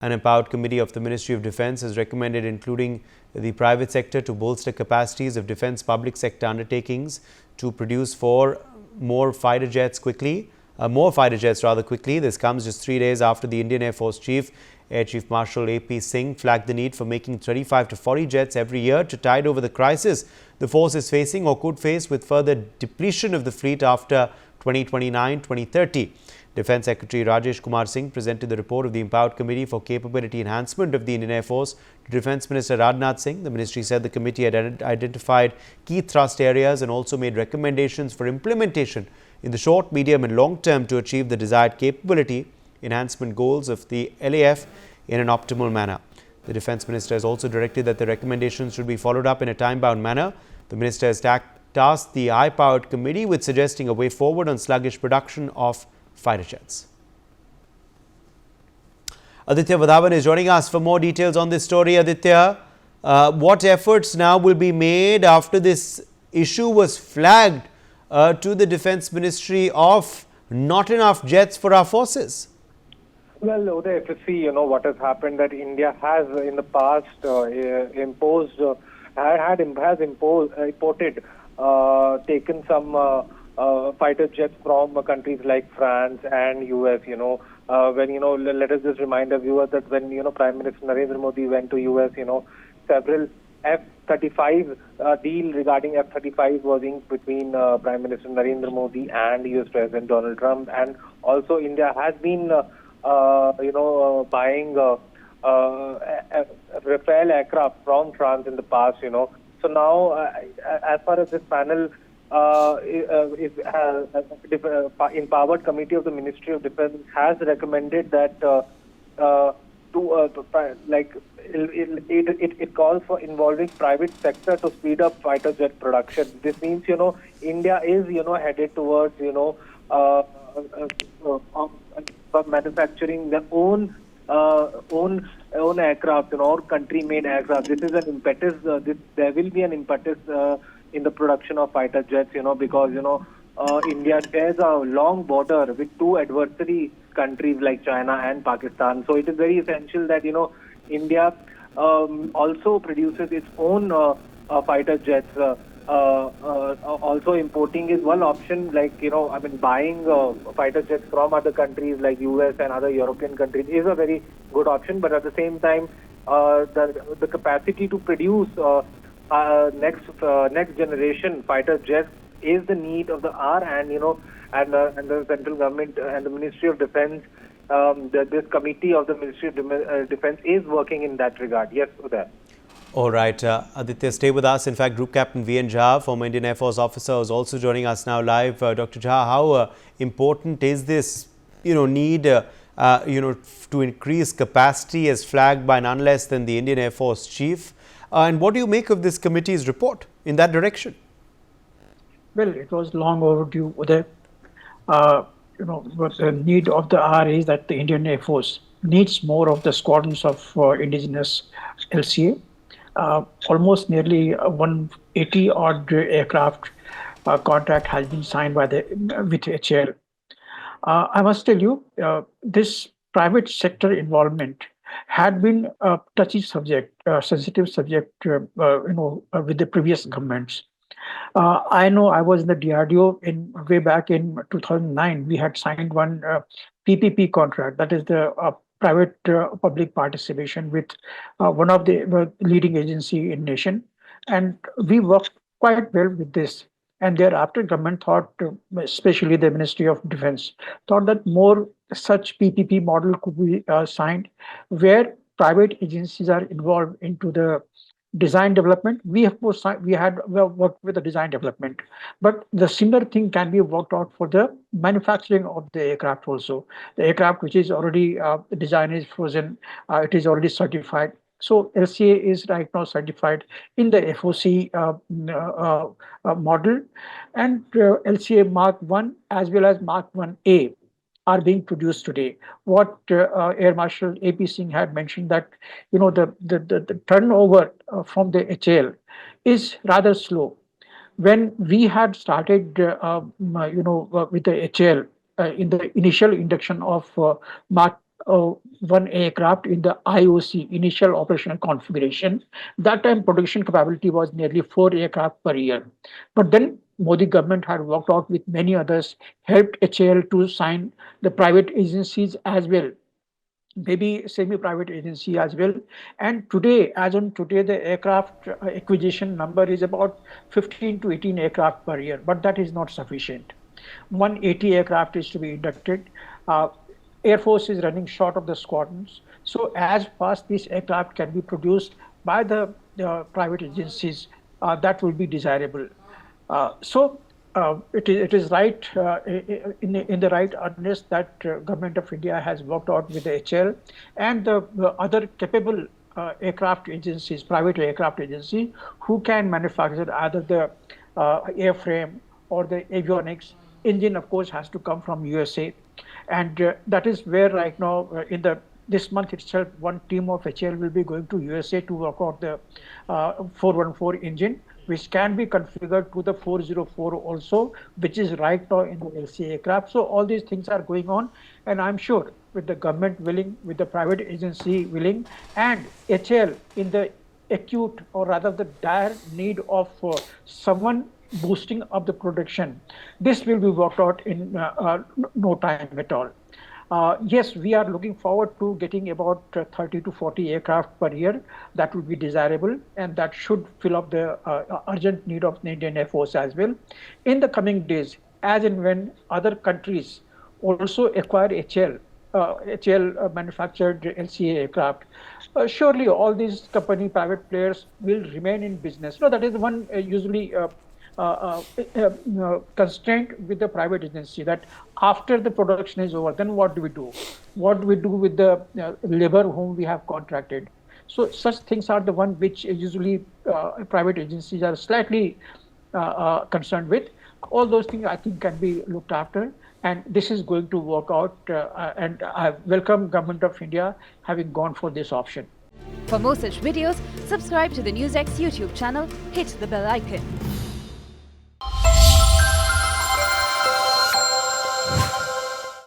An empowered committee of the Ministry of Defence has recommended including the private sector to bolster capacities of Defence Public Sector Undertakings to produce more fighter jets quickly. This comes just 3 days after the Indian Air Force Chief, Air Chief Marshal AP Singh, flagged the need for making 35 to 40 jets every year to tide over the crisis the force is facing or could face with further depletion of the fleet after 2029-2030. Defence Secretary Rajesh Kumar Singh presented the report of the Empowered Committee for Capability Enhancement of the Indian Air Force to Defence Minister Rajnath Singh. The ministry said the committee had identified key thrust areas and also made recommendations for implementation in the short, medium and long term to achieve the desired capability enhancement goals of the LAF in an optimal manner. The Defence Minister has also directed that the recommendations should be followed up in a time-bound manner. The Minister has tasked the high-powered committee with suggesting a way forward on sluggish production of fighter jets. Aditya Vadhavan is joining us for more details on this story. Aditya, what efforts now will be made after this issue was flagged to the Defence Ministry of not enough jets for our forces? Well, Uday, if you see, what has happened, that India has in the past taken some fighter jets from countries like France and US, let us just remind our viewers that when, Prime Minister Narendra Modi went to US, several F-35 deal regarding F-35 was inked between Prime Minister Narendra Modi and US President Donald Trump. And also India has been, buying Rafale aircraft from France in the past, So now, as far as this panel Empowered Committee of the Ministry of Defence has recommended that it calls for involving private sector to speed up fighter jet production. This means, India is, headed towards, manufacturing their own aircraft, or country-made aircraft. This is an impetus. There will be an impetus in the production of fighter jets, because India shares a long border with two adversary countries like China and Pakistan. So it is very essential that India also produces its own fighter jets. Also importing is one option, buying fighter jets from other countries like US and other European countries is a very good option. But at the same time, the capacity to produce next generation fighter jets is the need of the hour, and the central government and the Ministry of Defence, this committee of the Ministry of Defence is working in that regard. Yes, Uday. All right, Aditya, stay with us. In fact, Group Captain V.N. Jha, former Indian Air Force officer, is also joining us now live. Dr. Jha, how important is this, need, to increase capacity as flagged by none less than the Indian Air Force Chief? And what do you make of this committee's report in that direction? Well, it was long overdue. What the need of the hour is that the Indian Air Force needs more of the squadrons of indigenous LCA. Almost nearly 180 odd aircraft contract has been signed with HAL. I must tell you, this private sector involvement had been a touchy subject, sensitive subject, with the previous governments. I know I was in the DRDO way back in 2009. We had signed one PPP contract, that is the private public participation with one of the leading agency in nation, and we worked quite well with this. And thereafter, government thought, especially the Ministry of Defence, thought that more such PPP model could be signed, where private agencies are involved into the design development. We of course had worked with the design development, but the similar thing can be worked out for the manufacturing of the aircraft also. The aircraft which is already the design is frozen, it is already certified. So LCA is right now certified in the FOC model, and LCA Mark 1 as well as Mark 1A are being produced today. What Air Marshal AP Singh had mentioned, that the turnover from the HAL is rather slow. When we had started, with the HAL in the initial induction of Mark one aircraft in the IOC, initial operational configuration. That time production capability was nearly 4 aircraft per year. But then Modi government had worked out with many others, helped HAL to sign the private agencies as well, maybe semi-private agency as well. And today, as on today, the aircraft acquisition number is about 15 to 18 aircraft per year, but that is not sufficient. 180 aircraft is to be inducted. Air Force is running short of the squadrons. So as fast these aircraft can be produced by the private agencies, that will be desirable. It is right in the right earnest that government of India has worked out with the HL and the other capable aircraft agencies, private aircraft agency, who can manufacture either the airframe or the avionics. Engine, of course, has to come from USA, and that is where right now this month itself, one team of HL will be going to USA to work out the 414 engine, which can be configured to the 404 also, which is right now in the LCA aircraft. So all these things are going on, and I'm sure with the government willing, with the private agency willing, and HL in the acute or rather the dire need of someone boosting up the production, this will be worked out in no time at all. Yes, we are looking forward to getting about 30 to 40 aircraft per year. That would be desirable, and that should fill up the urgent need of the Indian Air Force as well. In the coming days, as and when other countries also acquire HL manufactured LCA aircraft, surely all these private players will remain in business. No, that is one usually constraint with the private agency, that after the production is over, then what do we do? What do we do with the labor whom we have contracted? So such things are the one which usually private agencies are slightly concerned with. All those things I think can be looked after, and this is going to work out, and I welcome Government of India having gone for this option. For more such videos, subscribe to the NewsX YouTube channel, hit the bell icon.